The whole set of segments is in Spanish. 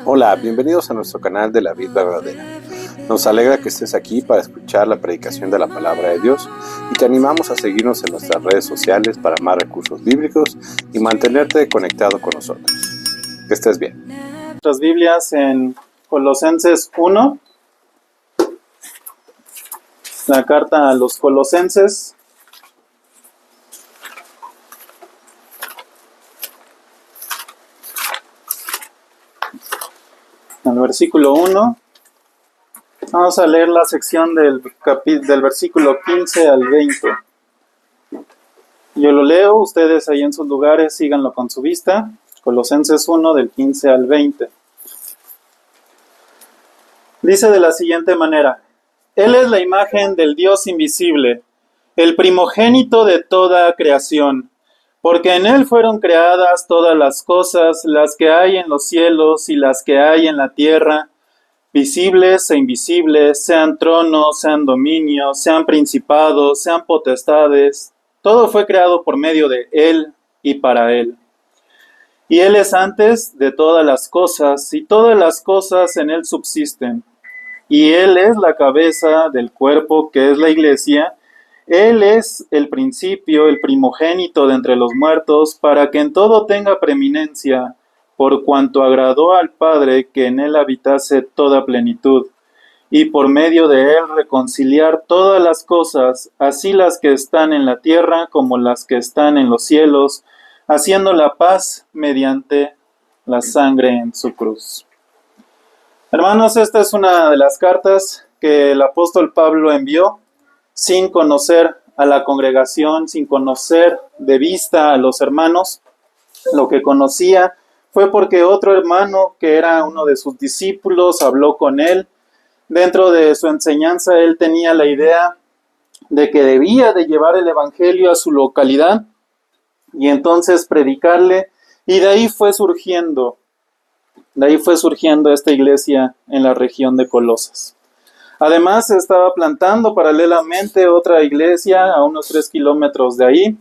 Hola, bienvenidos a nuestro canal de la Vida Verdadera. Nos alegra que estés aquí para escuchar la predicación de la Palabra de Dios y te animamos a seguirnos en nuestras redes sociales para más recursos bíblicos y mantenerte conectado con nosotros. Que estés bien. Nuestras Biblias en Colosenses 1, la carta a los Colosenses. En el versículo 1, vamos a leer la sección del versículo 15 al 20. Yo lo leo, ustedes ahí en sus lugares síganlo con su vista. Colosenses 1 del 15 al 20. Dice de la siguiente manera: Él es la imagen del Dios invisible, el primogénito de toda creación, porque en Él fueron creadas todas las cosas, las que hay en los cielos y las que hay en la tierra, visibles e invisibles, sean tronos, sean dominios, sean principados, sean potestades. Todo fue creado por medio de Él y para Él. Y Él es antes de todas las cosas, y todas las cosas en Él subsisten. Y Él es la cabeza del cuerpo, que es la iglesia. Él es el principio, el primogénito de entre los muertos, para que en todo tenga preeminencia, por cuanto agradó al Padre que en Él habitase toda plenitud, y por medio de Él reconciliar todas las cosas, así las que están en la tierra como las que están en los cielos, haciendo la paz mediante la sangre en su cruz. Hermanos, esta es una de las cartas que el apóstol Pablo envió sin conocer a la congregación, sin conocer de vista a los hermanos. Lo que conocía fue porque otro hermano, que era uno de sus discípulos, habló con él. Dentro de su enseñanza, él tenía la idea de que debía de llevar el evangelio a su localidad y entonces predicarle, y de ahí fue surgiendo esta iglesia en la región de Colosas. Además, se estaba plantando paralelamente otra iglesia a unos 3 kilómetros de ahí,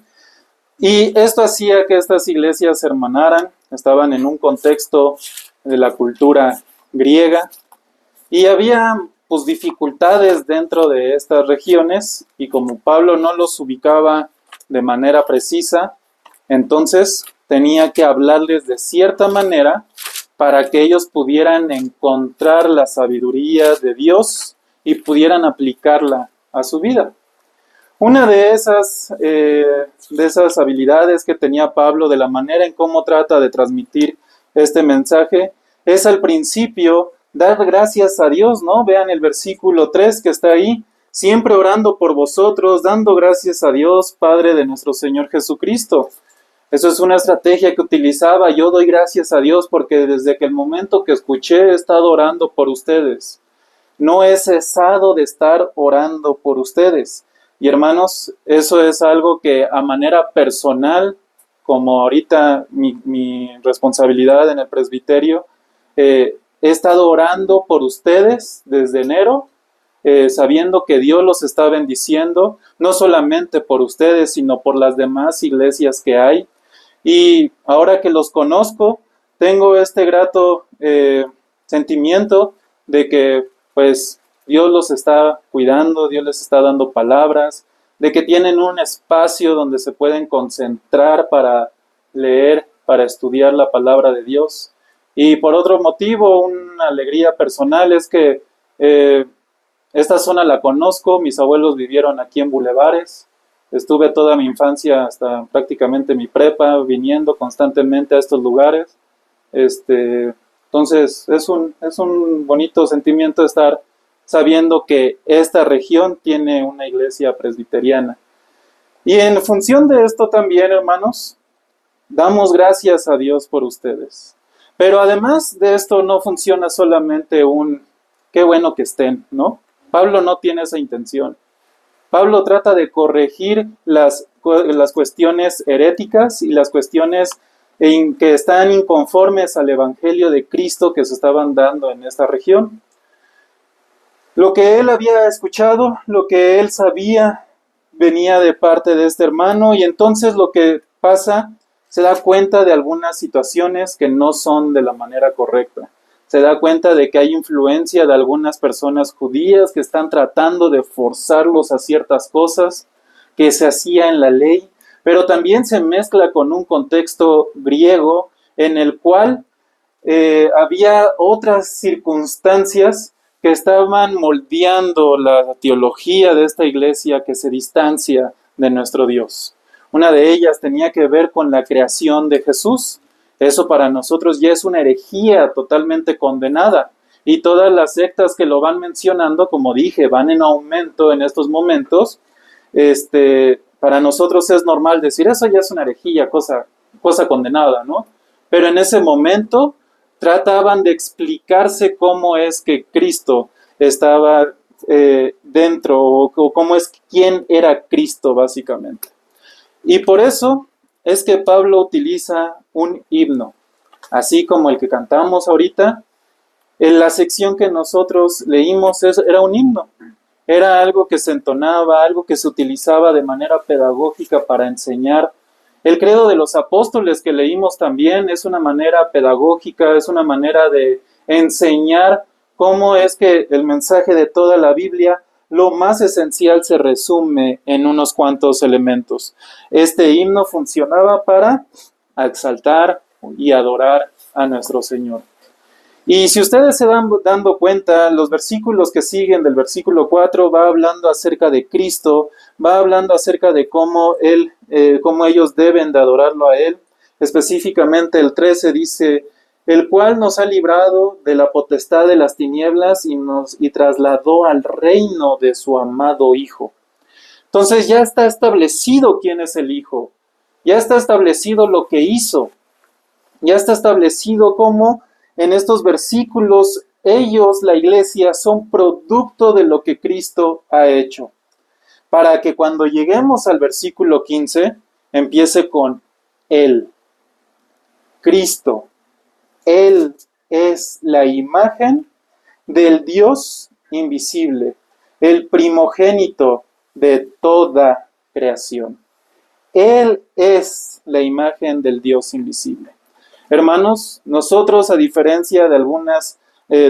y esto hacía que estas iglesias se hermanaran. Estaban en un contexto de la cultura griega, y había dificultades dentro de estas regiones, y como Pablo no los ubicaba de manera precisa, entonces tenía que hablarles de cierta manera para que ellos pudieran encontrar la sabiduría de Dios y pudieran aplicarla a su vida. Una de esas habilidades que tenía Pablo, de la manera en cómo trata de transmitir este mensaje, es al principio dar gracias a Dios, ¿no? Vean el versículo 3 que está ahí: siempre orando por vosotros, dando gracias a Dios, Padre de nuestro Señor Jesucristo. Eso es una estrategia que utilizaba. Yo doy gracias a Dios porque desde que el momento que escuché he estado orando por ustedes. No he cesado de estar orando por ustedes. Y hermanos, eso es algo que a manera personal, como ahorita mi responsabilidad en el presbiterio, he estado orando por ustedes desde enero, sabiendo que Dios los está bendiciendo, no solamente por ustedes, sino por las demás iglesias que hay. Y ahora que los conozco, tengo este grato sentimiento de que pues Dios los está cuidando, Dios les está dando palabras, de que tienen un espacio donde se pueden concentrar para leer, para estudiar la palabra de Dios. Y por otro motivo, una alegría personal es que esta zona la conozco. Mis abuelos vivieron aquí en Bulevares. Estuve toda mi infancia hasta prácticamente mi prepa viniendo constantemente a estos lugares. Entonces es un bonito sentimiento estar sabiendo que esta región tiene una iglesia presbiteriana. Y en función de esto también, hermanos, damos gracias a Dios por ustedes. Pero además de esto no funciona solamente qué bueno que estén, ¿no? Pablo no tiene esa intención. Pablo trata de corregir las cuestiones heréticas y las cuestiones que están inconformes al evangelio de Cristo que se estaban dando en esta región. Lo que él había escuchado, lo que él sabía, venía de parte de este hermano, y entonces lo que pasa, se da cuenta de algunas situaciones que no son de la manera correcta. se da cuenta de que hay influencia de algunas personas judías que están tratando de forzarlos a ciertas cosas que se hacía en la ley, pero también se mezcla con un contexto griego en el cual había otras circunstancias que estaban moldeando la teología de esta iglesia que se distancia de nuestro Dios. Una de ellas tenía que ver con la creación de Jesús. Eso para nosotros ya es una herejía totalmente condenada. Y todas las sectas que lo van mencionando, como dije, van en aumento en estos momentos. Para nosotros es normal decir, eso ya es una herejía, cosa condenada, ¿no? Pero en ese momento trataban de explicarse cómo es que Cristo estaba dentro, o cómo es, quién era Cristo, básicamente. Y por eso es que Pablo utiliza un himno, así como el que cantamos ahorita. En la sección que nosotros leímos era un himno, era algo que se entonaba, algo que se utilizaba de manera pedagógica para enseñar. El credo de los apóstoles que leímos también es una manera pedagógica, es una manera de enseñar cómo es que el mensaje de toda la Biblia, lo más esencial, se resume en unos cuantos elementos. Este himno funcionaba para exaltar y adorar a nuestro Señor. Y si ustedes se van dando cuenta, los versículos que siguen del versículo 4 va hablando acerca de Cristo, va hablando acerca de cómo ellos deben de adorarlo a Él. Específicamente el 13 dice, el cual nos ha librado de la potestad de las tinieblas y trasladó al reino de su amado Hijo. Entonces ya está establecido quién es el Hijo, ya está establecido lo que hizo, ya está establecido cómo en estos versículos ellos, la iglesia, son producto de lo que Cristo ha hecho. Para que cuando lleguemos al versículo 15, empiece con Él, Cristo. Él es la imagen del Dios invisible, el primogénito de toda creación. Él es la imagen del Dios invisible. Hermanos, nosotros, a diferencia de algunas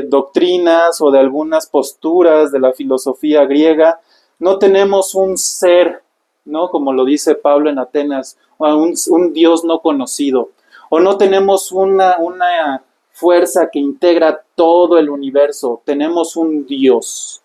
doctrinas o de algunas posturas de la filosofía griega, no tenemos un ser, ¿no? Como lo dice Pablo en Atenas, un Dios no conocido, o no tenemos una fuerza que integra todo el universo, tenemos un Dios.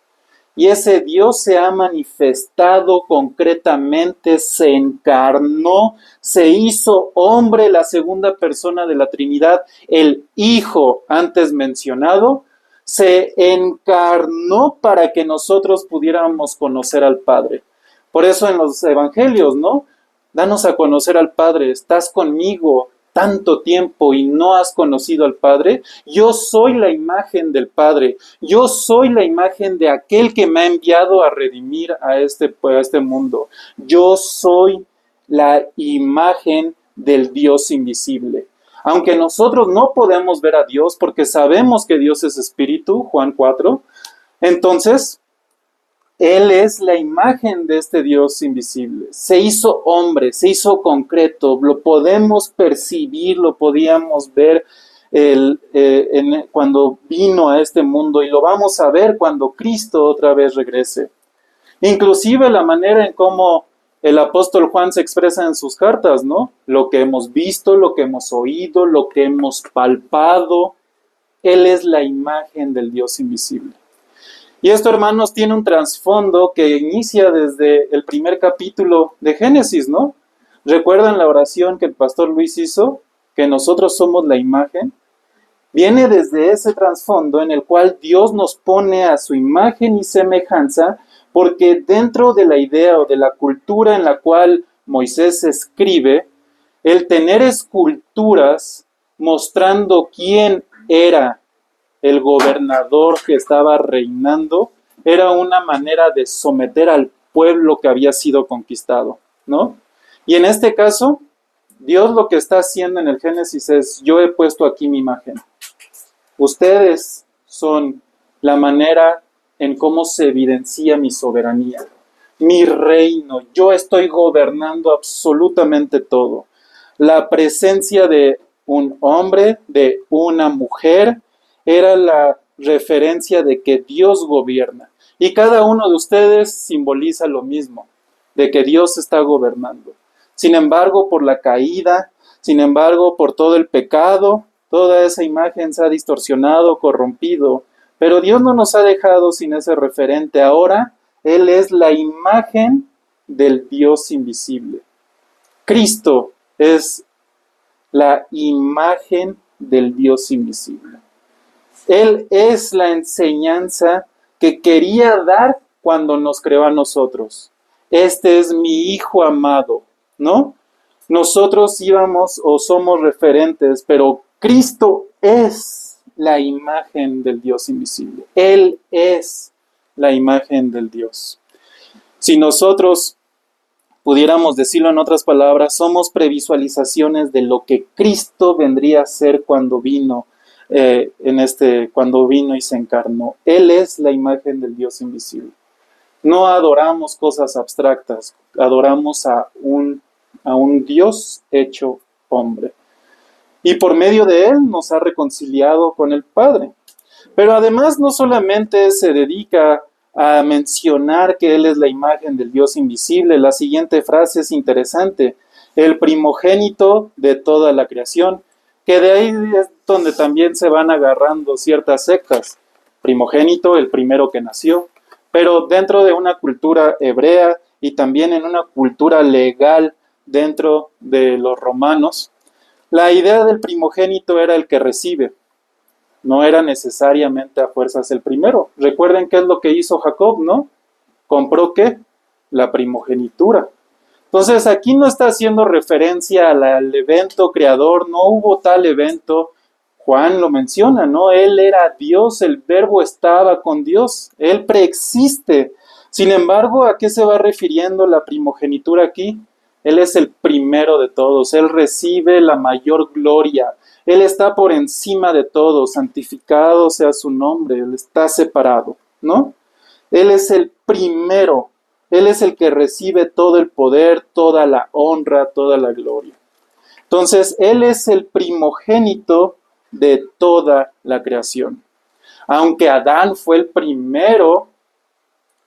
Y ese Dios se ha manifestado concretamente, se encarnó, se hizo hombre, la segunda persona de la Trinidad, el Hijo antes mencionado, se encarnó para que nosotros pudiéramos conocer al Padre. Por eso en los evangelios, ¿no? Danos a conocer al Padre, estás conmigo tanto tiempo y no has conocido al Padre. Yo soy la imagen del Padre, yo soy la imagen de aquel que me ha enviado a redimir a este mundo. Yo soy la imagen del Dios invisible. Aunque nosotros no podemos ver a Dios porque sabemos que Dios es espíritu, Juan 4, entonces Él es la imagen de este Dios invisible. Se hizo hombre, se hizo concreto, lo podemos percibir, lo podíamos ver cuando vino a este mundo y lo vamos a ver cuando Cristo otra vez regrese. Inclusive la manera en cómo el apóstol Juan se expresa en sus cartas, ¿no? Lo que hemos visto, lo que hemos oído, lo que hemos palpado. Él es la imagen del Dios invisible. Y esto, hermanos, tiene un trasfondo que inicia desde el primer capítulo de Génesis, ¿no? ¿Recuerdan la oración que el pastor Luis hizo? Que nosotros somos la imagen. Viene desde ese trasfondo en el cual Dios nos pone a su imagen y semejanza, porque dentro de la idea o de la cultura en la cual Moisés escribe, el tener esculturas mostrando quién era el gobernador que estaba reinando, era una manera de someter al pueblo que había sido conquistado, ¿no? Y en este caso, Dios lo que está haciendo en el Génesis es, yo he puesto aquí mi imagen. Ustedes son la manera en cómo se evidencia mi soberanía, mi reino. Yo estoy gobernando absolutamente todo. La presencia de un hombre, de una mujer, era la referencia de que Dios gobierna. Y cada uno de ustedes simboliza lo mismo, de que Dios está gobernando. Sin embargo, por la caída, sin embargo, por todo el pecado, toda esa imagen se ha distorsionado, corrompido, pero Dios no nos ha dejado sin ese referente. Ahora, Él es la imagen del Dios invisible. Cristo es la imagen del Dios invisible. Él es la enseñanza que quería dar cuando nos creó a nosotros. Este es mi Hijo amado, ¿no? Nosotros íbamos o somos referentes, pero Cristo es la imagen del Dios invisible. Él es la imagen del Dios. Si nosotros pudiéramos decirlo en otras palabras, somos previsualizaciones de lo que Cristo vendría a ser cuando vino, cuando vino y se encarnó. Él es la imagen del Dios invisible. No adoramos cosas abstractas, adoramos a un Dios hecho hombre. Y por medio de Él nos ha reconciliado con el Padre. Pero además no solamente se dedica a mencionar que Él es la imagen del Dios invisible. La siguiente frase es interesante: el primogénito de toda la creación, que de ahí es donde también se van agarrando ciertas sectas. Primogénito, el primero que nació, pero dentro de una cultura hebrea y también en una cultura legal dentro de los romanos, la idea del primogénito era el que recibe. No era necesariamente a fuerzas el primero. Recuerden qué es lo que hizo Jacob, ¿no? Compró ¿qué? La primogenitura. Entonces aquí no está haciendo referencia al evento creador, no hubo tal evento. Juan lo menciona, ¿no? Él era Dios, el verbo estaba con Dios, Él preexiste. Sin embargo, ¿a qué se va refiriendo la primogenitura aquí? Él es el primero de todos, Él recibe la mayor gloria. Él está por encima de todo, santificado sea su nombre, Él está separado, ¿no? Él es el primero, Él es el que recibe todo el poder, toda la honra, toda la gloria. Entonces, Él es el primogénito de toda la creación. Aunque Adán fue el primero,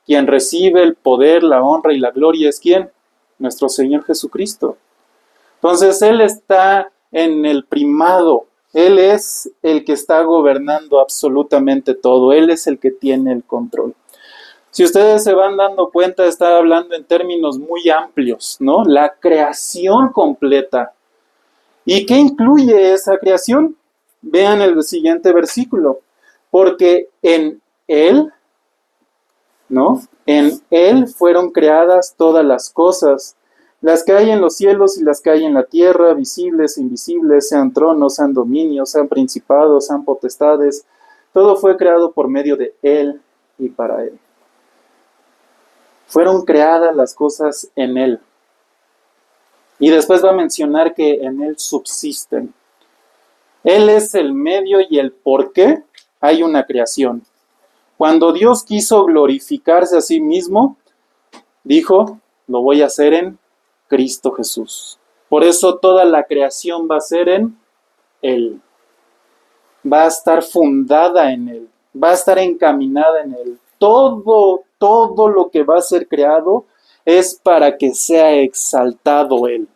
quien recibe el poder, la honra y la gloria es ¿quién? Nuestro Señor Jesucristo. Entonces, Él está en el primado. Él es el que está gobernando absolutamente todo. Él es el que tiene el control. Si ustedes se van dando cuenta, está hablando en términos muy amplios, ¿no? La creación completa. ¿Y qué incluye esa creación? Vean el siguiente versículo. Porque en Él, ¿no? En Él fueron creadas todas las cosas, las que hay en los cielos y las que hay en la tierra, visibles e invisibles, sean tronos, sean dominios, sean principados, sean potestades. Todo fue creado por medio de Él y para Él. Fueron creadas las cosas en Él. Y después va a mencionar que en Él subsisten. Él es el medio y el por qué hay una creación. Cuando Dios quiso glorificarse a sí mismo, dijo, lo voy a hacer en Cristo Jesús. Por eso toda la creación va a ser en Él. Va a estar fundada en Él. Va a estar encaminada en Él. Todo lo que va a ser creado es para que sea exaltado Él.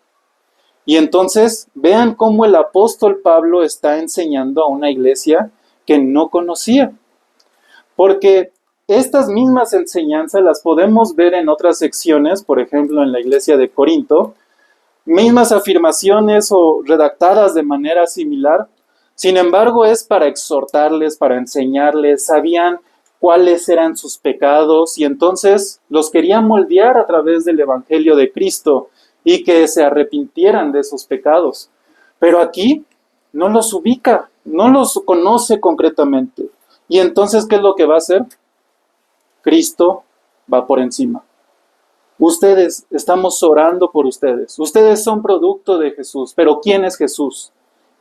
Y entonces vean cómo el apóstol Pablo está enseñando a una iglesia que no conocía. Porque estas mismas enseñanzas las podemos ver en otras secciones, por ejemplo en la iglesia de Corinto, mismas afirmaciones o redactadas de manera similar. Sin embargo, es para exhortarles, para enseñarles, sabían cuáles eran sus pecados y entonces los querían moldear a través del evangelio de Cristo y que se arrepintieran de esos pecados. Pero aquí no los ubica, no los conoce concretamente. Y entonces, ¿qué es lo que va a hacer? Cristo va por encima. Ustedes, estamos orando por ustedes. Ustedes son producto de Jesús. Pero ¿quién es Jesús?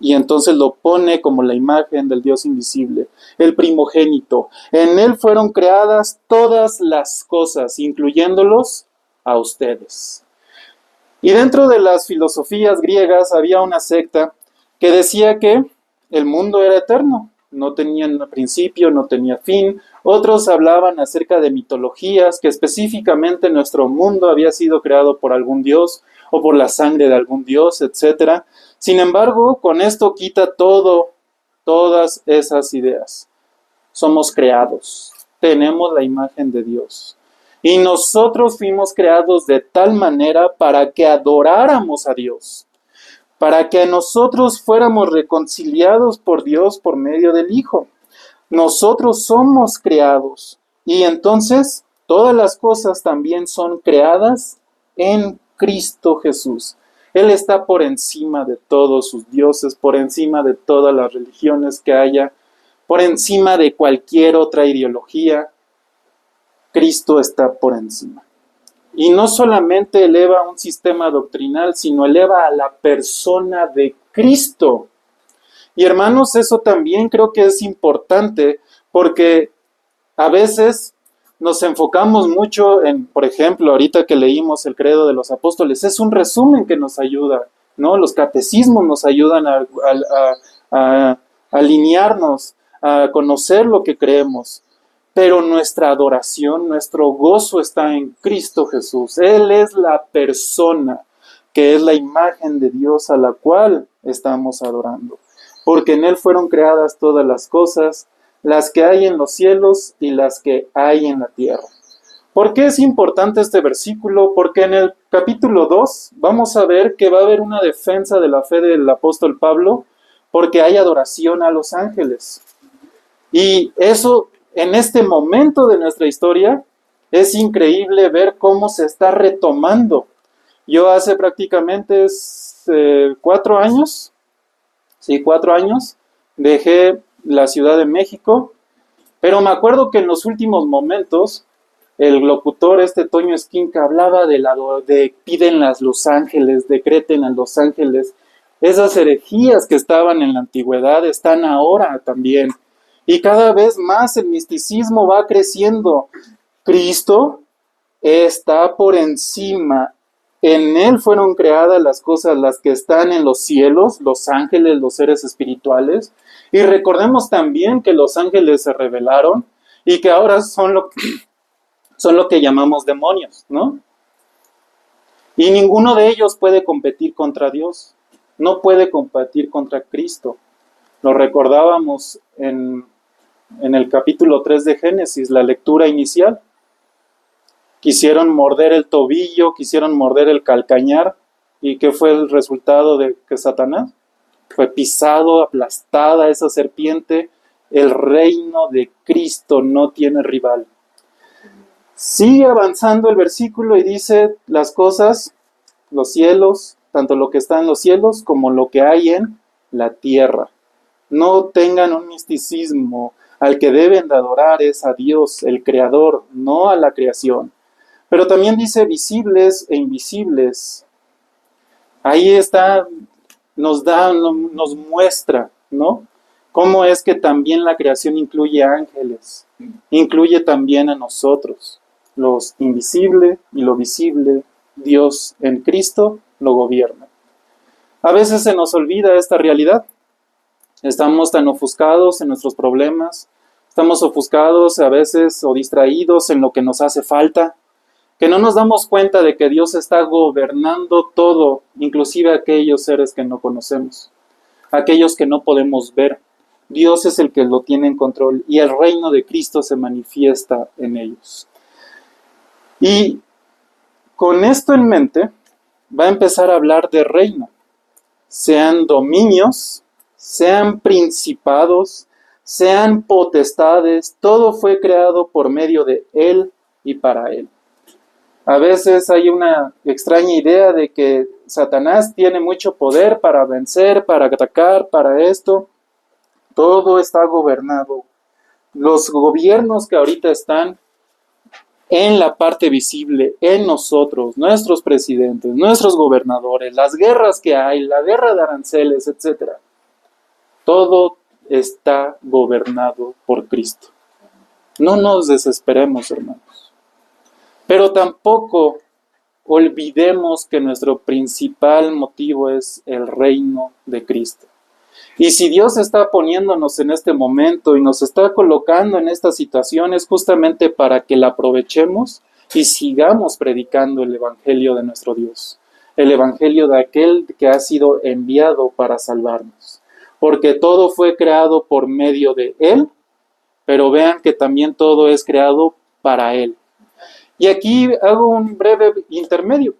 Y entonces lo pone como la imagen del Dios invisible, el primogénito. En Él fueron creadas todas las cosas, incluyéndolos a ustedes. Y dentro de las filosofías griegas había una secta que decía que el mundo era eterno. no tenían principio, no tenía fin. Otros hablaban acerca de mitologías, que específicamente nuestro mundo había sido creado por algún dios o por la sangre de algún dios, etc. Sin embargo, con esto quita todas esas ideas. Somos creados, tenemos la imagen de Dios. Y nosotros fuimos creados de tal manera para que adoráramos a Dios, para que nosotros fuéramos reconciliados por Dios por medio del Hijo. Nosotros somos creados y entonces todas las cosas también son creadas en Cristo Jesús. Él está por encima de todos sus dioses, por encima de todas las religiones que haya, por encima de cualquier otra ideología. Cristo está por encima. Y no solamente eleva un sistema doctrinal, sino eleva a la persona de Cristo. Y hermanos, eso también creo que es importante porque a veces nos enfocamos mucho en, por ejemplo, ahorita que leímos el Credo de los Apóstoles, es un resumen que nos ayuda, ¿no? Los catecismos nos ayudan a alinearnos, a conocer lo que creemos. Pero nuestra adoración, nuestro gozo está en Cristo Jesús. Él es la persona que es la imagen de Dios a la cual estamos adorando. Porque en Él fueron creadas todas las cosas, las que hay en los cielos y las que hay en la tierra. ¿Por qué es importante este versículo? Porque en el capítulo 2 vamos a ver que va a haber una defensa de la fe del apóstol Pablo, porque hay adoración a los ángeles. Y eso, en este momento de nuestra historia, es increíble ver cómo se está retomando. Yo hace prácticamente 4 años, dejé la Ciudad de México, pero me acuerdo que en los últimos momentos, el locutor Toño Esquinca hablaba de piden a los ángeles, decreten a los ángeles. Esas herejías que estaban en la antigüedad están ahora también. Y cada vez más el misticismo va creciendo. Cristo está por encima. En Él fueron creadas las cosas, las que están en los cielos, los ángeles, los seres espirituales. Y recordemos también que los ángeles se rebelaron y que ahora son lo que llamamos demonios, ¿no? Y ninguno de ellos puede competir contra Dios. No puede competir contra Cristo. Lo recordábamos en el capítulo 3 de Génesis, la lectura inicial. Quisieron morder el tobillo, quisieron morder el calcañar. ¿Y qué fue el resultado de que Satanás? Fue pisado, aplastada esa serpiente. El reino de Cristo no tiene rival. Sigue avanzando el versículo y dice las cosas, los cielos, tanto lo que está en los cielos como lo que hay en la tierra. No tengan un misticismo. Al que deben de adorar es a Dios, el Creador, no a la creación. Pero también dice visibles e invisibles. Ahí está, nos muestra, ¿no? Cómo es que también la creación incluye ángeles, incluye también a nosotros. Lo invisible y lo visible, Dios en Cristo lo gobierna. A veces se nos olvida esta realidad. Estamos tan ofuscados en nuestros problemas, estamos ofuscados a veces o distraídos en lo que nos hace falta, que no nos damos cuenta de que Dios está gobernando todo, inclusive aquellos seres que no conocemos, aquellos que no podemos ver. Dios es el que lo tiene en control y el reino de Cristo se manifiesta en ellos. Y con esto en mente, va a empezar a hablar de reino, sean dominios, sean principados, sean potestades, todo fue creado por medio de Él y para Él. A veces hay una extraña idea de que Satanás tiene mucho poder para vencer, para atacar, para esto. Todo está gobernado. Los gobiernos que ahorita están en la parte visible, en nosotros, nuestros presidentes, nuestros gobernadores, las guerras que hay, la guerra de aranceles, etc. Todo está gobernado por Cristo. No nos desesperemos, hermanos. Pero tampoco olvidemos que nuestro principal motivo es el reino de Cristo. Y si Dios está poniéndonos en este momento y nos está colocando en esta situación, es justamente para que la aprovechemos y sigamos predicando el Evangelio de nuestro Dios, el Evangelio de aquel que ha sido enviado para salvarnos, porque todo fue creado por medio de Él, pero vean que también todo es creado para Él. Y aquí hago un breve intermedio.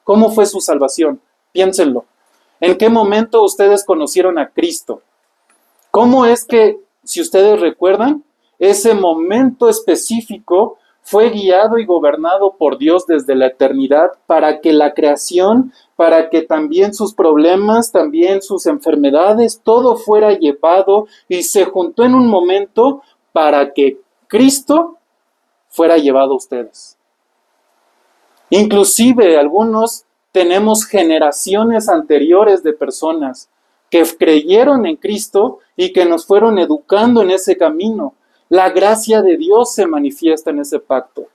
¿Cómo fue su salvación? Piénsenlo. ¿En qué momento ustedes conocieron a Cristo? ¿Cómo es que, si ustedes recuerdan, ese momento específico fue guiado y gobernado por Dios desde la eternidad para que la creación, para que también sus problemas, también sus enfermedades, todo fuera llevado y se juntó en un momento para que Cristo fuera llevado a ustedes? Inclusive algunos tenemos generaciones anteriores de personas que creyeron en Cristo y que nos fueron educando en ese camino. La gracia de Dios se manifiesta en ese pacto.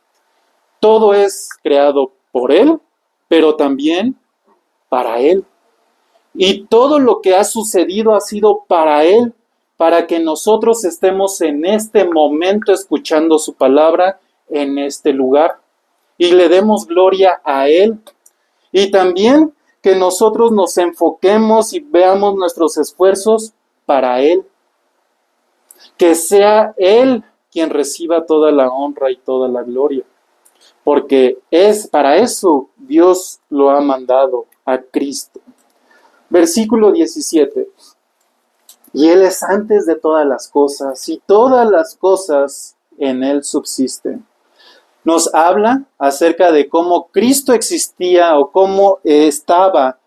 Todo es creado por Él, pero también para Él. Y todo lo que ha sucedido ha sido para Él, para que nosotros estemos en este momento escuchando su palabra en este lugar y le demos gloria a Él. Y también que nosotros nos enfoquemos y veamos nuestros esfuerzos para Él. Que sea Él quien reciba toda la honra y toda la gloria. Porque es para eso Dios lo ha mandado a Cristo. Versículo 17. Y Él es antes de todas las cosas, y todas las cosas en Él subsisten. Nos habla acerca de cómo Cristo existía o cómo estaba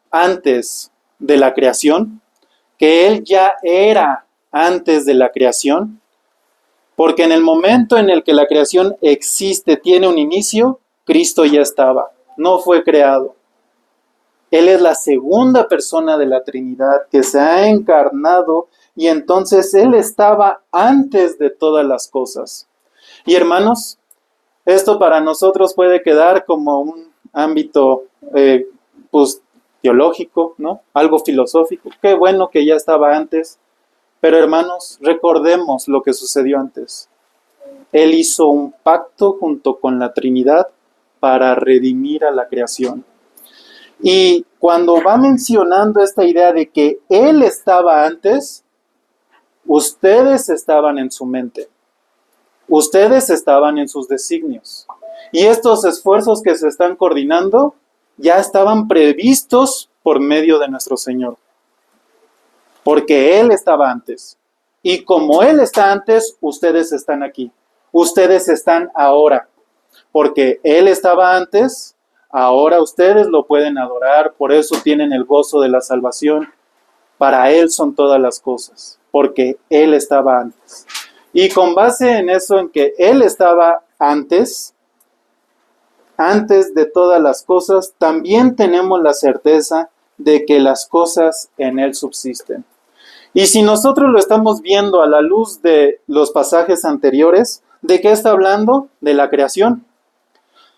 antes de la creación, que Él ya era antes de la creación, porque en el momento en el que la creación existe, tiene un inicio, Cristo ya estaba, no fue creado. Él es la segunda persona de la Trinidad que se ha encarnado y entonces Él estaba antes de todas las cosas. Y hermanos, esto para nosotros puede quedar como un ámbito pues, teológico, ¿no? Algo filosófico. Qué bueno que ya estaba antes. Pero hermanos, recordemos lo que sucedió antes. Él hizo un pacto junto con la Trinidad para redimir a la creación. Y cuando va mencionando esta idea de que Él estaba antes, ustedes estaban en su mente. Ustedes estaban en sus designios. Y estos esfuerzos que se están coordinando ya estaban previstos por medio de nuestro Señor. Porque Él estaba antes. Y como Él está antes, ustedes están aquí. Ustedes están ahora. Porque Él estaba antes, ahora ustedes lo pueden adorar. Por eso tienen el gozo de la salvación. Para Él son todas las cosas. Porque Él estaba antes. Y con base en eso, en que Él estaba antes de todas las cosas, también tenemos la certeza de que las cosas en Él subsisten. Y si nosotros lo estamos viendo a la luz de los pasajes anteriores, ¿de qué está hablando? De la creación.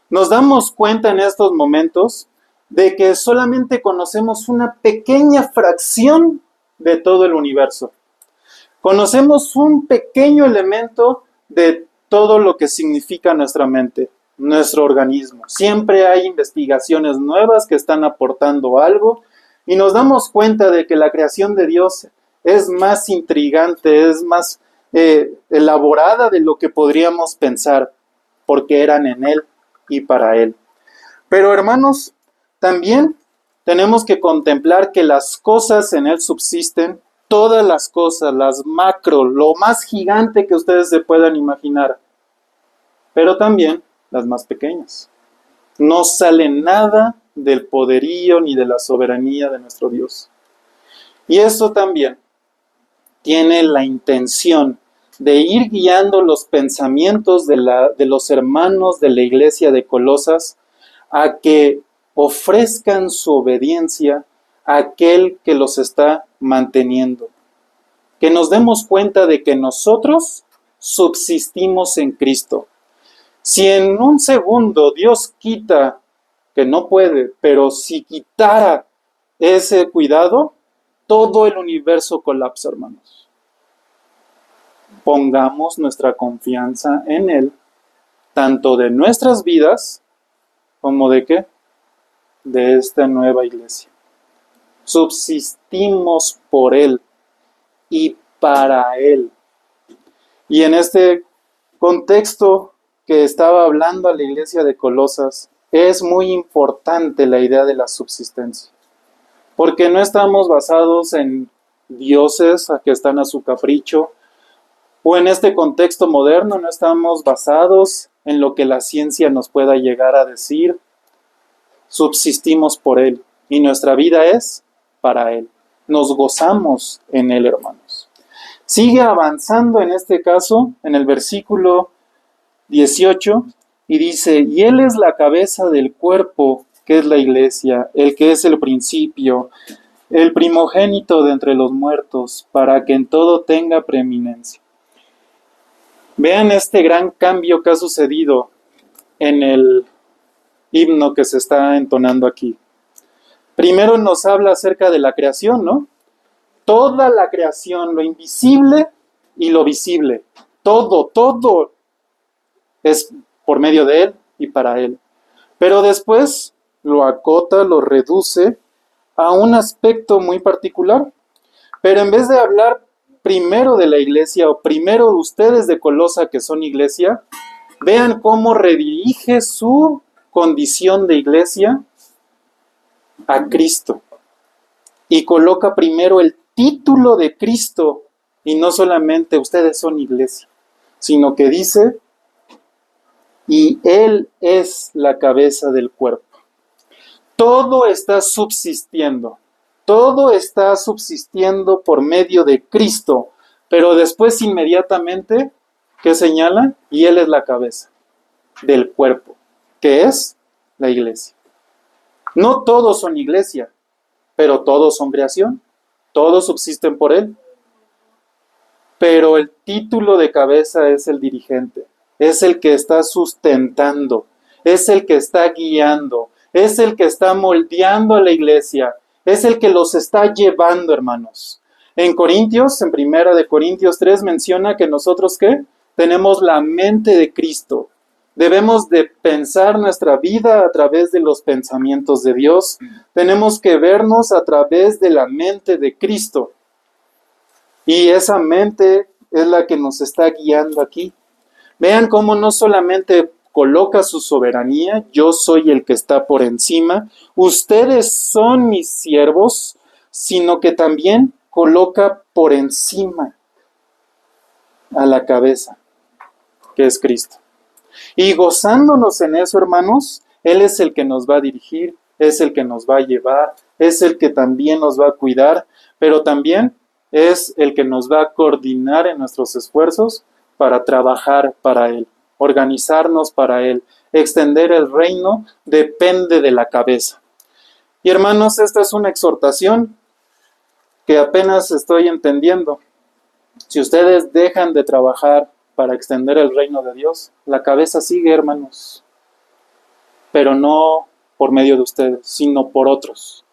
Nos damos cuenta en estos momentos de que solamente conocemos una pequeña fracción de todo el universo. Conocemos un pequeño elemento de todo lo que significa nuestra mente, nuestro organismo. Siempre hay investigaciones nuevas que están aportando algo y nos damos cuenta de que la creación de Dios es más intrigante, es más elaborada de lo que podríamos pensar, porque eran en Él y para Él. Pero hermanos, también tenemos que contemplar que las cosas en Él subsisten, todas las cosas, las macro, lo más gigante que ustedes se puedan imaginar, pero también las más pequeñas. No sale nada del poderío ni de la soberanía de nuestro Dios. Y eso también tiene la intención de ir guiando los pensamientos de los hermanos de la iglesia de Colosas a que ofrezcan su obediencia a aquel que los está manteniendo. Que nos demos cuenta de que nosotros subsistimos en Cristo. Si en un segundo Dios quita, que no puede, pero si quitara ese cuidado, todo el universo colapsa, hermanos. Pongamos nuestra confianza en Él, tanto de nuestras vidas, como de ¿qué? De esta nueva iglesia. Subsistimos por Él y para Él. Y en este contexto que estaba hablando a la iglesia de Colosas, es muy importante la idea de la subsistencia. Porque no estamos basados en dioses que están a su capricho, o en este contexto moderno no estamos basados en lo que la ciencia nos pueda llegar a decir. Subsistimos por Él y nuestra vida es para Él. Nos gozamos en Él, hermanos. Sigue avanzando en este caso, en el versículo 18, y dice, y Él es la cabeza del cuerpo, que es la iglesia, el que es el principio, el primogénito de entre los muertos, para que en todo tenga preeminencia. Vean este gran cambio que ha sucedido en el himno que se está entonando aquí. Primero nos habla acerca de la creación, ¿no? Toda la creación, lo invisible y lo visible, todo es por medio de Él y para Él. Pero después lo acota, lo reduce a un aspecto muy particular. Pero en vez de hablar primero de la iglesia o primero de ustedes de Colosa que son iglesia, vean cómo redirige su condición de iglesia a Cristo. Y coloca primero el título de Cristo y no solamente ustedes son iglesia, sino que dice, y Él es la cabeza del cuerpo. Todo está subsistiendo por medio de Cristo, pero después inmediatamente, ¿qué señala? Y Él es la cabeza del cuerpo, que es la iglesia. No todos son iglesia, pero todos son creación, todos subsisten por Él. Pero el título de cabeza es el dirigente, es el que está sustentando, es el que está guiando, es el que está moldeando a la iglesia, es el que los está llevando, hermanos. En Corintios, en 1 de Corintios 3, menciona que nosotros, ¿qué? Tenemos la mente de Cristo. Debemos de pensar nuestra vida a través de los pensamientos de Dios. Tenemos que vernos a través de la mente de Cristo. Y esa mente es la que nos está guiando aquí. Vean cómo no solamente coloca su soberanía, yo soy el que está por encima, ustedes son mis siervos, sino que también coloca por encima a la cabeza, que es Cristo. Y gozándonos en eso, hermanos, Él es el que nos va a dirigir, es el que nos va a llevar, es el que también nos va a cuidar, pero también es el que nos va a coordinar en nuestros esfuerzos para trabajar para Él, organizarnos para Él, extender el reino, depende de la cabeza. Y hermanos, esta es una exhortación que apenas estoy entendiendo. Si ustedes dejan de trabajar para extender el reino de Dios, la cabeza sigue, hermanos, pero no por medio de ustedes, sino por otros.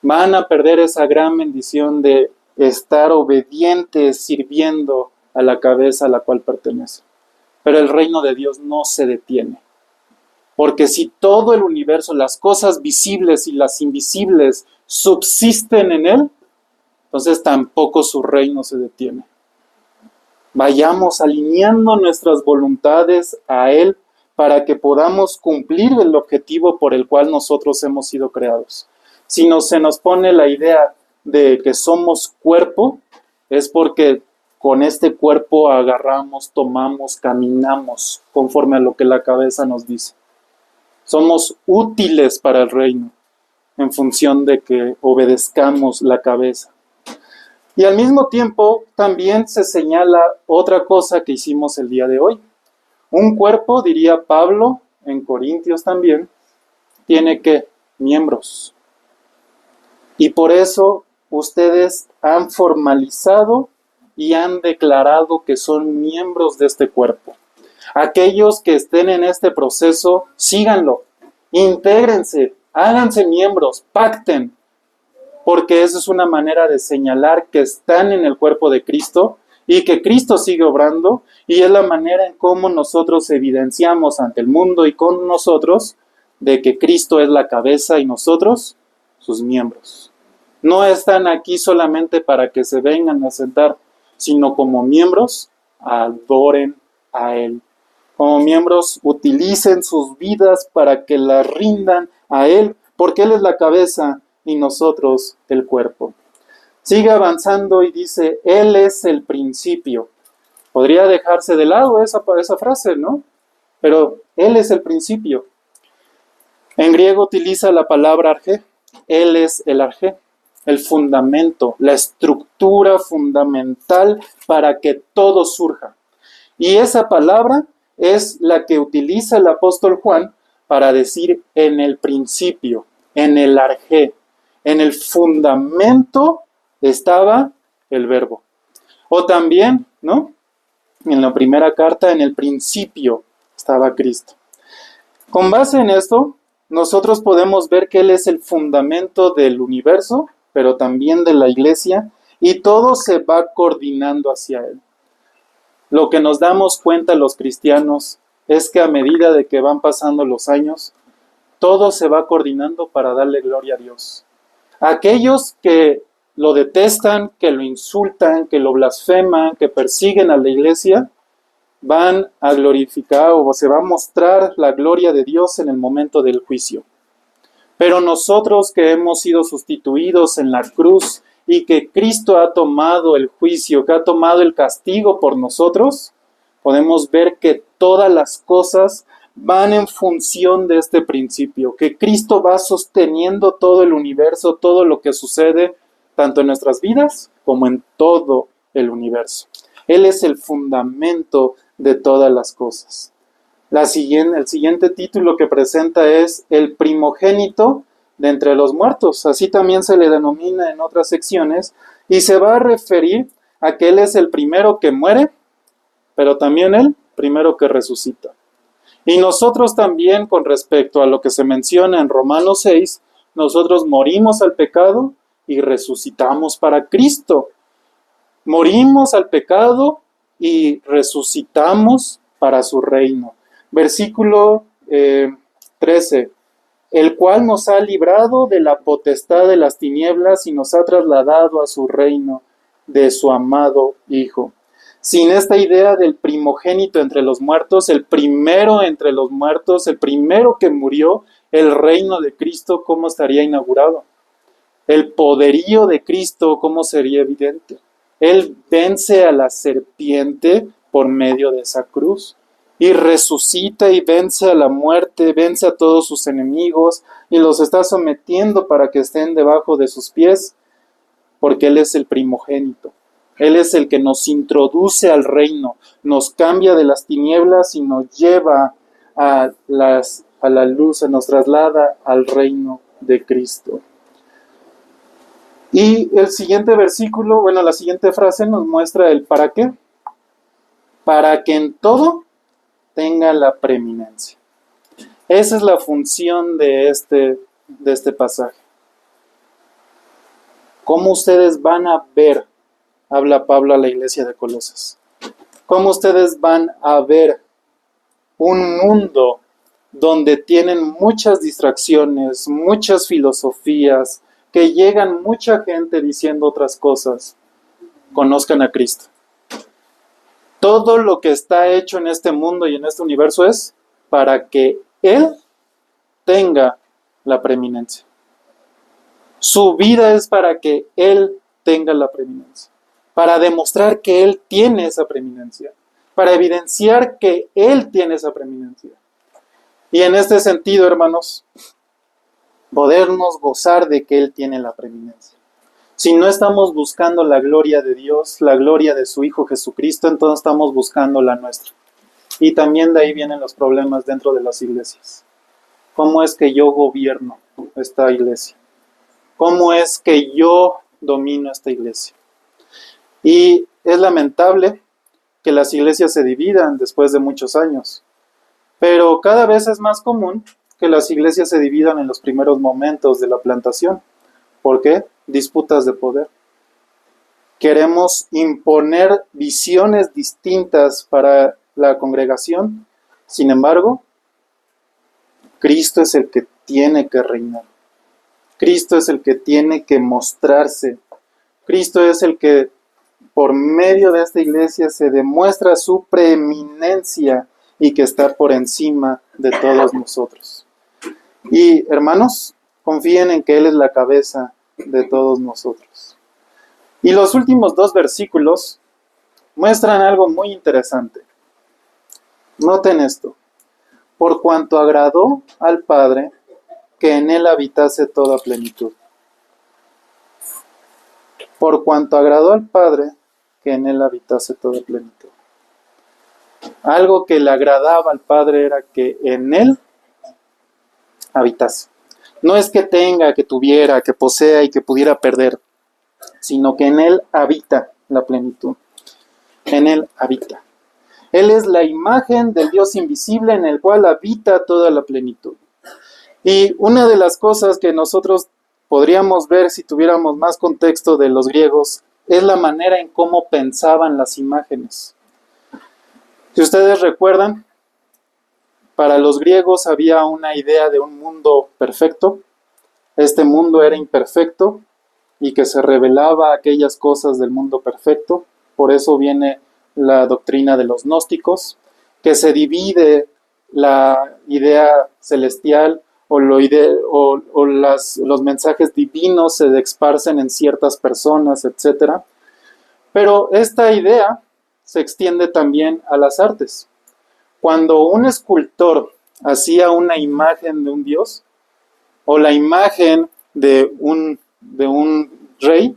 Van a perder esa gran bendición de estar obedientes, sirviendo a la cabeza a la cual pertenece. Pero el reino de Dios no se detiene. Porque si todo el universo, las cosas visibles y las invisibles subsisten en Él, entonces tampoco su reino se detiene. Vayamos alineando nuestras voluntades a Él para que podamos cumplir el objetivo por el cual nosotros hemos sido creados. Si se nos pone la idea de que somos cuerpo, es porque con este cuerpo agarramos, tomamos, caminamos conforme a lo que la cabeza nos dice. Somos útiles para el reino en función de que obedezcamos la cabeza. Y al mismo tiempo también se señala otra cosa que hicimos el día de hoy. Un cuerpo, diría Pablo en Corintios también, tiene que miembros. Y por eso ustedes han formalizado y han declarado que son miembros de este cuerpo. Aquellos que estén en este proceso, síganlo, intégrense, háganse miembros, pacten, porque eso es una manera de señalar que están en el cuerpo de Cristo y que Cristo sigue obrando, y es la manera en cómo nosotros evidenciamos ante el mundo y con nosotros de que Cristo es la cabeza y nosotros sus miembros. No están aquí solamente para que se vengan a sentar, sino como miembros adoren a Él. Como miembros utilicen sus vidas para que las rindan a Él, porque Él es la cabeza y nosotros el cuerpo. Sigue avanzando y dice, Él es el principio. Podría dejarse de lado esa frase, ¿no? Pero Él es el principio. En griego utiliza la palabra arjé. Él es el arjé, el fundamento, la estructura fundamental para que todo surja. Y esa palabra es la que utiliza el apóstol Juan para decir en el principio, en el arjé, en el fundamento estaba el verbo. O también, ¿no? En la primera carta, en el principio estaba Cristo. Con base en esto, nosotros podemos ver que Él es el fundamento del universo, pero también de la iglesia, y todo se va coordinando hacia Él. Lo que nos damos cuenta los cristianos es que a medida de que van pasando los años, todo se va coordinando para darle gloria a Dios. Aquellos que lo detestan, que lo insultan, que lo blasfeman, que persiguen a la iglesia, van a glorificar o se va a mostrar la gloria de Dios en el momento del juicio. Pero nosotros que hemos sido sustituidos en la cruz y que Cristo ha tomado el juicio, que ha tomado el castigo por nosotros, podemos ver que todas las cosas van en función de este principio, que Cristo va sosteniendo todo el universo, todo lo que sucede, tanto en nuestras vidas como en todo el universo. Él es el fundamento de todas las cosas. El siguiente título que presenta es el primogénito de entre los muertos. Así también se le denomina en otras secciones, y se va a referir a que Él es el primero que muere, pero también el primero que resucita. Y nosotros también, con respecto a lo que se menciona en Romanos 6, nosotros morimos al pecado y resucitamos para Cristo. Morimos al pecado y resucitamos para su reino. Versículo 13. El cual nos ha librado de la potestad de las tinieblas y nos ha trasladado a su reino de su amado Hijo. Sin esta idea del primogénito entre los muertos, el primero entre los muertos, el primero que murió, el reino de Cristo, ¿cómo estaría inaugurado? El poderío de Cristo, ¿cómo sería evidente? Él vence a la serpiente por medio de esa cruz y resucita y vence a la muerte, vence a todos sus enemigos y los está sometiendo para que estén debajo de sus pies, porque Él es el primogénito. Él es el que nos introduce al reino, nos cambia de las tinieblas y nos lleva a la luz, nos traslada al reino de Cristo. Y el siguiente versículo, la siguiente frase nos muestra el para qué. Para que en todo tenga la preeminencia. Esa es la función de este pasaje. ¿Cómo ustedes van a ver? Habla Pablo a la iglesia de Colosas. ¿Cómo ustedes van a ver un mundo donde tienen muchas distracciones, muchas filosofías, que llegan mucha gente diciendo otras cosas? Conozcan a Cristo. Todo lo que está hecho en este mundo y en este universo es para que Él tenga la preeminencia. Su vida es para que Él tenga la preeminencia, para demostrar que Él tiene esa preeminencia, para evidenciar que Él tiene esa preeminencia. Y en este sentido, hermanos, podernos gozar de que Él tiene la preeminencia. Si no estamos buscando la gloria de Dios, la gloria de su Hijo Jesucristo, entonces estamos buscando la nuestra. Y también de ahí vienen los problemas dentro de las iglesias. ¿Cómo es que yo gobierno esta iglesia? ¿Cómo es que yo domino esta iglesia? Y es lamentable que las iglesias se dividan después de muchos años. Pero cada vez es más común que las iglesias se dividan en los primeros momentos de la plantación. ¿Por qué? disputas de poder. Queremos imponer visiones distintas para la congregación. Sin embargo, Cristo es el que tiene que reinar. Cristo es el que tiene que mostrarse. Cristo es el que, por medio de esta iglesia, se demuestra su preeminencia y que está por encima de todos nosotros. Y, hermanos, confíen en que Él es la cabeza de todos nosotros. Y los últimos 2 versículos muestran algo muy interesante. Noten esto. Por cuanto agradó al Padre que en Él habitase toda plenitud. Por cuanto agradó al Padre que en Él habitase toda plenitud. Algo que le agradaba al Padre era que en Él habitase. No es que tenga, que tuviera, que posea y que pudiera perder, sino que en Él habita la plenitud. En Él habita. Él es la imagen del Dios invisible en el cual habita toda la plenitud. Y una de las cosas que nosotros podríamos ver si tuviéramos más contexto de los griegos es la manera en cómo pensaban las imágenes. Si ustedes recuerdan, para los griegos había una idea de un mundo perfecto. Este mundo era imperfecto y que se revelaba aquellas cosas del mundo perfecto. Por eso viene la doctrina de los gnósticos, que se divide la idea celestial los mensajes divinos se esparcen en ciertas personas, etc. Pero esta idea se extiende también a las artes. Cuando un escultor hacía una imagen de un dios o la imagen de un rey,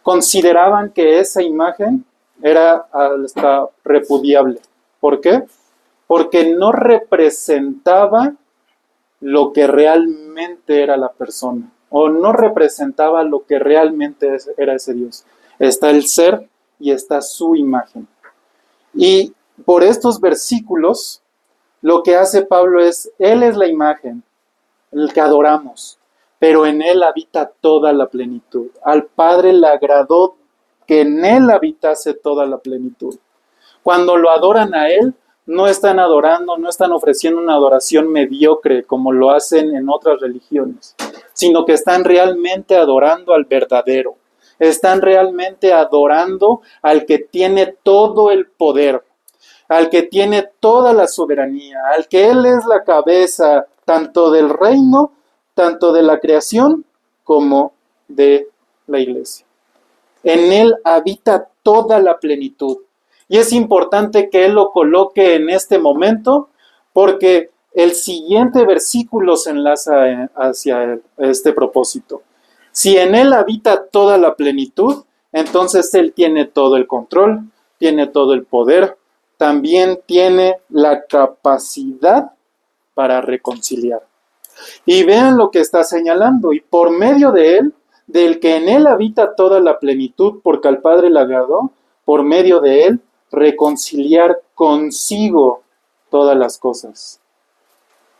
consideraban que esa imagen era hasta repudiable. ¿Por qué? Porque no representaba lo que realmente era la persona, o no representaba lo que realmente era ese Dios. Está el ser y está su imagen. Y por estos versículos, lo que hace Pablo es, Él es la imagen, el que adoramos, pero en Él habita toda la plenitud. Al Padre le agradó que en Él habitase toda la plenitud. Cuando lo adoran a Él, no están adorando, no están ofreciendo una adoración mediocre como lo hacen en otras religiones, sino que están realmente adorando al verdadero. Están realmente adorando al que tiene todo el poder, al que tiene toda la soberanía, al que Él es la cabeza tanto del reino, tanto de la creación, como de la iglesia. En Él habita toda la plenitud. Y es importante que Él lo coloque en este momento, porque el siguiente versículo se enlaza hacia este propósito. Si en Él habita toda la plenitud, entonces Él tiene todo el control, tiene todo el poder, también tiene la capacidad para reconciliar. Y vean lo que está señalando, y por medio de Él, del que en Él habita toda la plenitud, porque al Padre le agradó, por medio de Él, reconciliar consigo todas las cosas,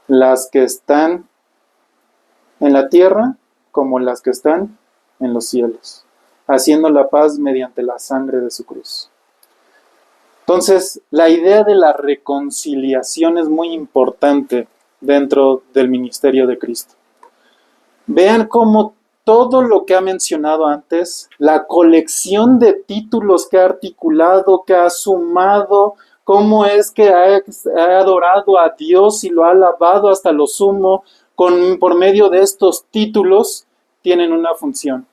las que están en la tierra como las que están en los cielos, haciendo la paz mediante la sangre de su cruz. Entonces, la idea de la reconciliación es muy importante dentro del ministerio de Cristo. Vean cómo todo lo que ha mencionado antes, la colección de títulos que ha articulado, que ha sumado, cómo es que ha adorado a Dios y lo ha alabado hasta lo sumo, por medio de estos títulos, tienen una función,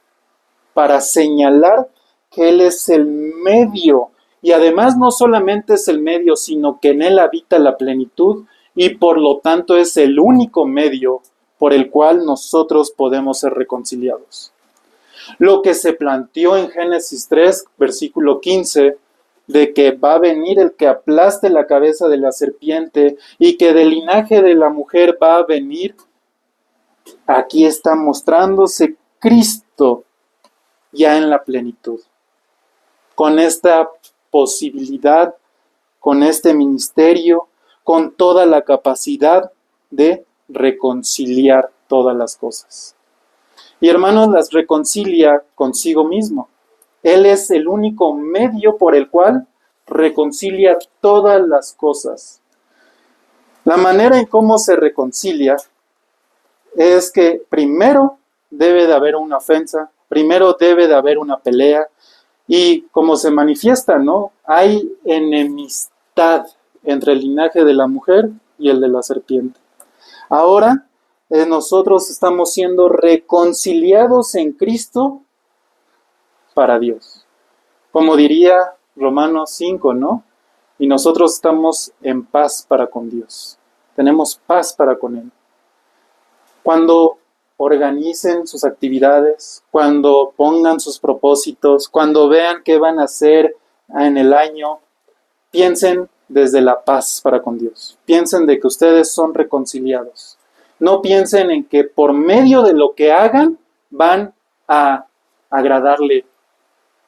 para señalar que Él es el medio, y además no solamente es el medio, sino que en Él habita la plenitud, y por lo tanto es el único medio por el cual nosotros podemos ser reconciliados. Lo que se planteó en Génesis 3, versículo 15, de que va a venir el que aplaste la cabeza de la serpiente y que del linaje de la mujer va a venir, aquí está mostrándose Cristo ya en la plenitud, con esta posibilidad, con este ministerio, con toda la capacidad de reconciliar todas las cosas. Y hermanos, las reconcilia consigo mismo. Él es el único medio por el cual reconcilia todas las cosas. La manera en cómo se reconcilia es que primero debe de haber una ofensa, primero debe de haber una pelea, y como se manifiesta, ¿no? Hay enemistad entre el linaje de la mujer y el de la serpiente. Ahora nosotros estamos siendo reconciliados en Cristo para Dios. Como diría Romanos 5, ¿no? Y nosotros estamos en paz para con Dios. Tenemos paz para con Él. Cuando organicen sus actividades, cuando pongan sus propósitos, cuando vean qué van a hacer en el año, piensen desde la paz para con Dios. Piensen de que ustedes son reconciliados. No piensen en que por medio de lo que hagan van a agradarle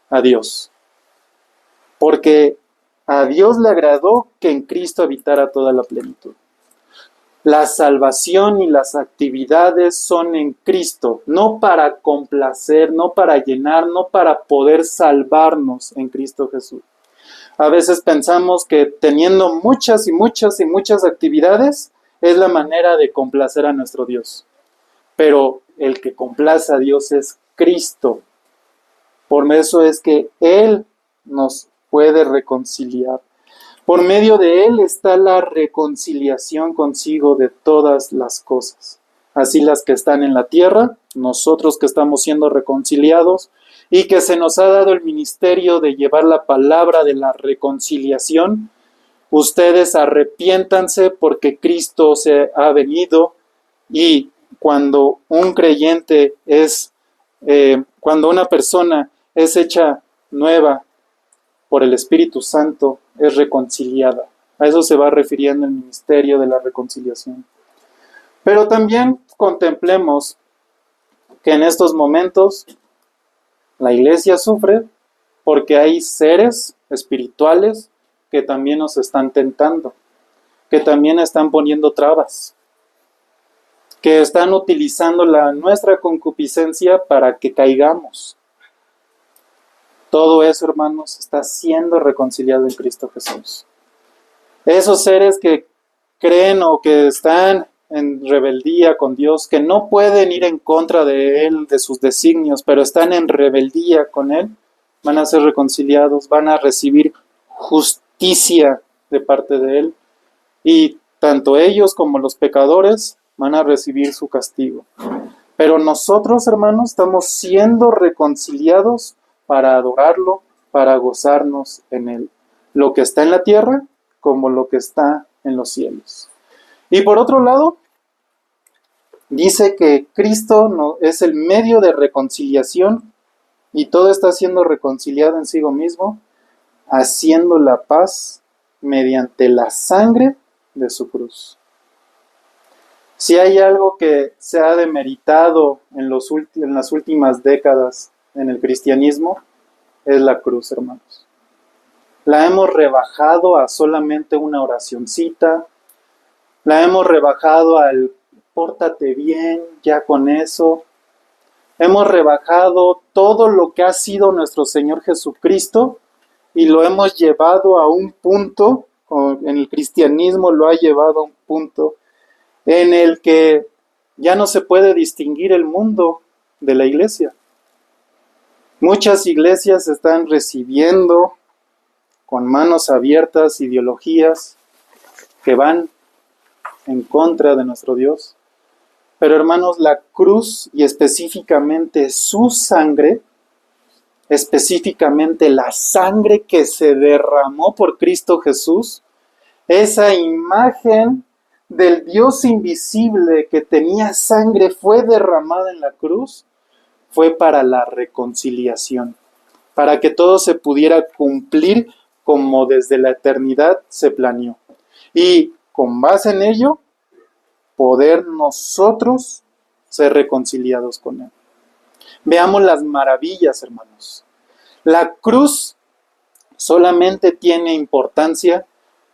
a Dios. Porque a Dios le agradó que en Cristo habitara toda la plenitud. La salvación y las actividades son en Cristo, no para complacer, no para llenar, no para poder salvarnos en Cristo Jesús. A veces pensamos que teniendo muchas y muchas y muchas actividades es la manera de complacer a nuestro Dios. Pero el que complace a Dios es Cristo. Por eso es que Él nos puede reconciliar. Por medio de Él está la reconciliación consigo de todas las cosas. Así las que están en la tierra, nosotros que estamos siendo reconciliados, y que se nos ha dado el ministerio de llevar la palabra de la reconciliación. Ustedes arrepiéntanse porque Cristo se ha venido, y cuando un creyente cuando una persona es hecha nueva por el Espíritu Santo, es reconciliada. A eso se va refiriendo el ministerio de la reconciliación. Pero también contemplemos que en estos momentos la iglesia sufre porque hay seres espirituales que también nos están tentando, que también están poniendo trabas, que están utilizando nuestra concupiscencia para que caigamos. Todo eso, hermanos, está siendo reconciliado en Cristo Jesús. Esos seres que creen o que están en rebeldía con Dios, que no pueden ir en contra de Él, de sus designios, pero están en rebeldía con Él, van a ser reconciliados, van a recibir justicia de parte de Él, y tanto ellos como los pecadores van a recibir su castigo. Pero nosotros, hermanos, estamos siendo reconciliados para adorarlo, para gozarnos en Él, lo que está en la tierra como lo que está en los cielos. Y por otro lado, dice que Cristo es el medio de reconciliación, y todo está siendo reconciliado en sí mismo, haciendo la paz mediante la sangre de su cruz. Si hay algo que se ha demeritado en las últimas décadas en el cristianismo, es la cruz, hermanos. La hemos rebajado a solamente una oracioncita, la hemos rebajado al pórtate bien, ya con eso. Hemos rebajado todo lo que ha sido nuestro Señor Jesucristo y lo hemos llevado a un punto, en el cristianismo lo ha llevado a un punto en el que ya no se puede distinguir el mundo de la iglesia. Muchas iglesias están recibiendo con manos abiertas ideologías que van en contra de nuestro Dios. Pero hermanos, la cruz y específicamente su sangre, específicamente la sangre que se derramó por Cristo Jesús, esa imagen del Dios invisible que tenía sangre fue derramada en la cruz, fue para la reconciliación, para que todo se pudiera cumplir como desde la eternidad se planeó. Y con base en ello, poder nosotros ser reconciliados con Él. Veamos las maravillas, hermanos. La cruz solamente tiene importancia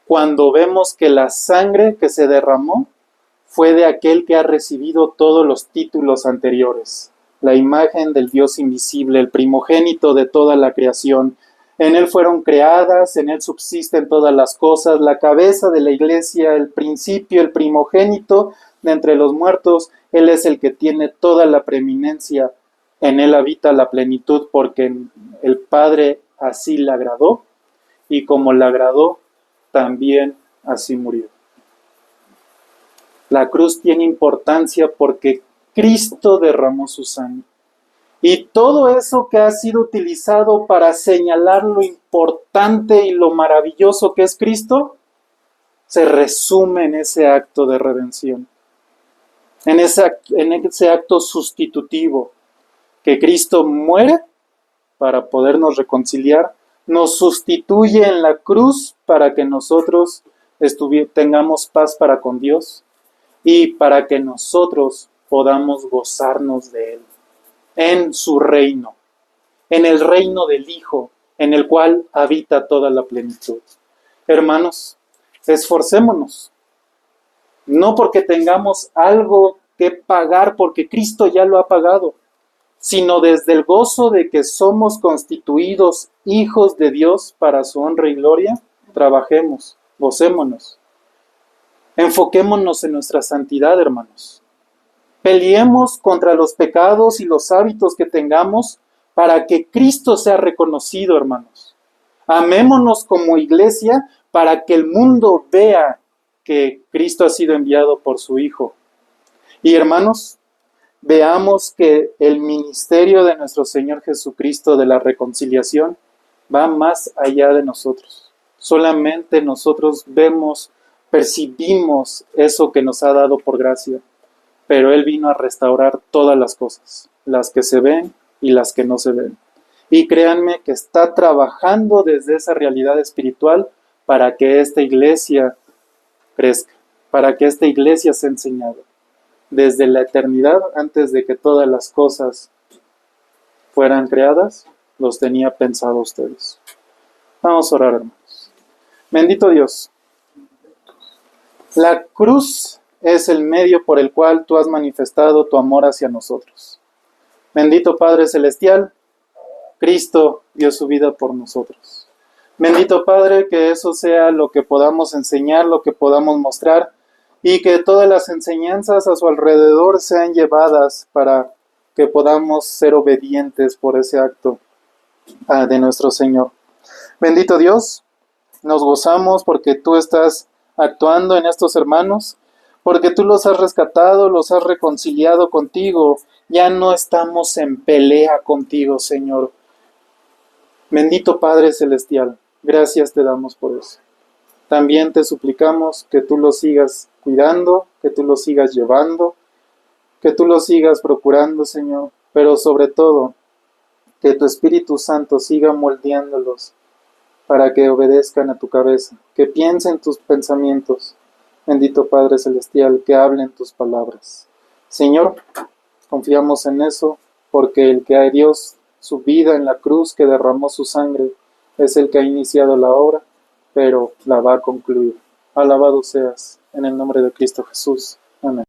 cuando vemos que la sangre que se derramó fue de aquel que ha recibido todos los títulos anteriores. la imagen del Dios invisible, el primogénito de toda la creación. En Él fueron creadas, en Él subsisten todas las cosas, la cabeza de la iglesia, el principio, el primogénito de entre los muertos. Él es el que tiene toda la preeminencia, en Él habita la plenitud, porque el Padre así le agradó, y como le agradó, también así murió. La cruz tiene importancia porque Cristo derramó su sangre. Y todo eso que ha sido utilizado para señalar lo importante y lo maravilloso que es Cristo, se resume en ese acto de redención, en ese acto sustitutivo, que Cristo muere para podernos reconciliar, nos sustituye en la cruz para que nosotros tengamos paz para con Dios y para que nosotros podamos gozarnos de Él, en su reino, en el reino del Hijo, en el cual habita toda la plenitud. Hermanos, esforcémonos, no porque tengamos algo que pagar, porque Cristo ya lo ha pagado, sino desde el gozo de que somos constituidos hijos de Dios para su honra y gloria. Trabajemos, gocémonos, enfoquémonos en nuestra santidad, hermanos. Peleemos contra los pecados y los hábitos que tengamos para que Cristo sea reconocido, hermanos. Amémonos como iglesia para que el mundo vea que Cristo ha sido enviado por su Hijo. Y hermanos, veamos que el ministerio de nuestro Señor Jesucristo de la reconciliación va más allá de nosotros. Solamente nosotros vemos, percibimos eso que nos ha dado por gracia. Pero Él vino a restaurar todas las cosas, las que se ven y las que no se ven. Y créanme que está trabajando desde esa realidad espiritual para que esta iglesia crezca, para que esta iglesia sea enseñada. Desde la eternidad, antes de que todas las cosas fueran creadas, los tenía pensado ustedes. Vamos a orar, hermanos. Bendito Dios. La cruz es el medio por el cual tú has manifestado tu amor hacia nosotros. Bendito Padre Celestial, Cristo dio su vida por nosotros. Bendito Padre, que eso sea lo que podamos enseñar, lo que podamos mostrar, y que todas las enseñanzas a su alrededor sean llevadas para que podamos ser obedientes por ese acto de nuestro Señor. Bendito Dios, nos gozamos porque tú estás actuando en estos hermanos, porque tú los has rescatado, los has reconciliado contigo. Ya no estamos en pelea contigo, Señor. Bendito Padre Celestial, gracias te damos por eso. También te suplicamos que tú los sigas cuidando, que tú los sigas llevando, que tú los sigas procurando, Señor, pero sobre todo, que tu Espíritu Santo siga moldeándolos para que obedezcan a tu cabeza, que piensen tus pensamientos. Bendito Padre Celestial, que hablen tus palabras. Señor, confiamos en eso, porque el que dio su vida en la cruz, que derramó su sangre, es el que ha iniciado la obra, pero la va a concluir. Alabado seas, en el nombre de Cristo Jesús. Amén.